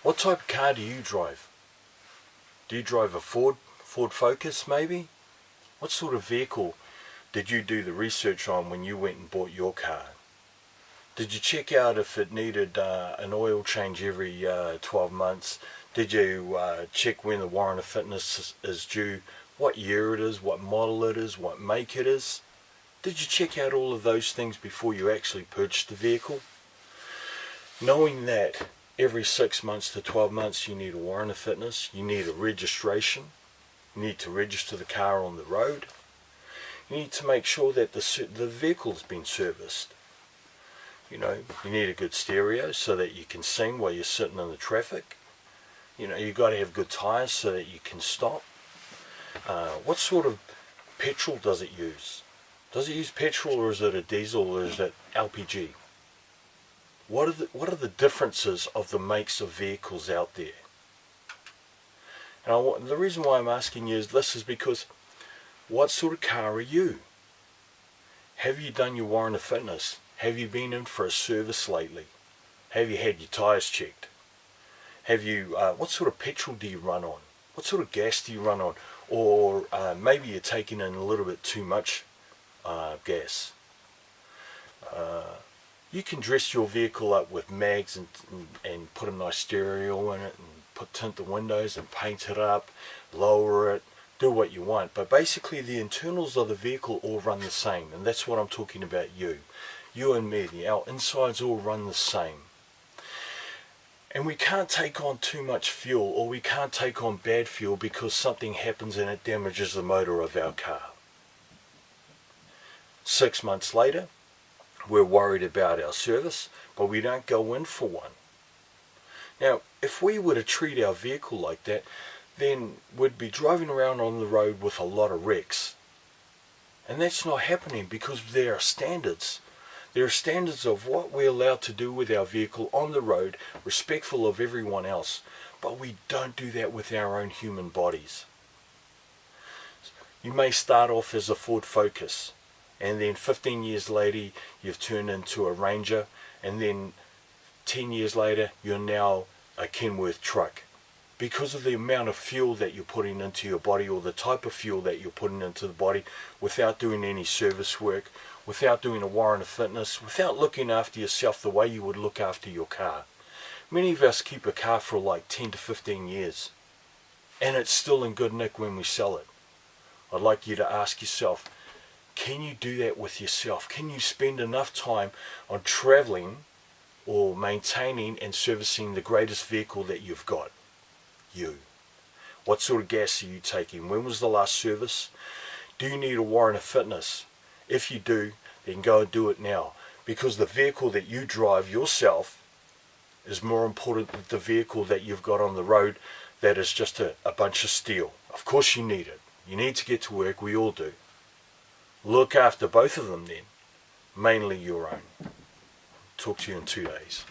What type of car do you drive? Do you drive a Ford Focus maybe? What sort of vehicle did you do the research on when you went and bought your car? Did you check out if it needed an oil change every 12 months? Did you check when the warrant of fitness is due? What year it is, what model it is, what make it is? Did you check out all of those things before you actually purchased the vehicle? Knowing that every 6 months to 12 months you need a warrant of fitness, you need a registration, you need to register the car on the road, you need to make sure that the vehicle's been serviced. You know, you need a good stereo so that you can sing while you're sitting in the traffic. You know, you've got to have good tyres so that you can stop. What sort of petrol does it use? Does it use petrol, or is it a diesel, or is it LPG? What are the differences of the makes of vehicles out there? And the reason why I'm asking you this is because what sort of car are you? Have you done your warrant of fitness? Have you been in for a service lately? Have you had your tyres checked? Have you? What sort of petrol do you run on? What sort of gas do you run on? Or maybe you're taking in a little bit too much gas. You can dress your vehicle up with mags and put a nice stereo in it and tint the windows and paint it up, lower it, do what you want. But basically the internals of the vehicle all run the same, and that's what I'm talking about you. You and me, our insides all run the same. And we can't take on too much fuel, or we can't take on bad fuel because something happens and it damages the motor of our car. 6 months later, we're worried about our service, but we don't go in for one. Now, if we were to treat our vehicle like that, then we'd be driving around on the road with a lot of wrecks. And that's not happening because there are standards. There are standards of what we're allowed to do with our vehicle on the road, respectful of everyone else. But we don't do that with our own human bodies. You may start off as a Ford Focus, and then 15 years later you've turned into a Ranger, and then 10 years later you're now a Kenworth truck. Because of the amount of fuel that you're putting into your body, or the type of fuel that you're putting into the body, without doing any service work, without doing a warrant of fitness, without looking after yourself the way you would look after your car. Many of us keep a car for like 10 to 15 years, and it's still in good nick when we sell it. I'd like you to ask yourself, can you do that with yourself? Can you spend enough time on traveling or maintaining and servicing the greatest vehicle that you've got? You. What sort of gas are you taking? When was the last service? Do you need a warrant of fitness? If you do, then go and do it now, because the vehicle that you drive yourself is more important than the vehicle that you've got on the road that is just a bunch of steel. Of course you need it. You need to get to work, we all do. Look after both of them then, mainly your own. Talk to you in 2 days.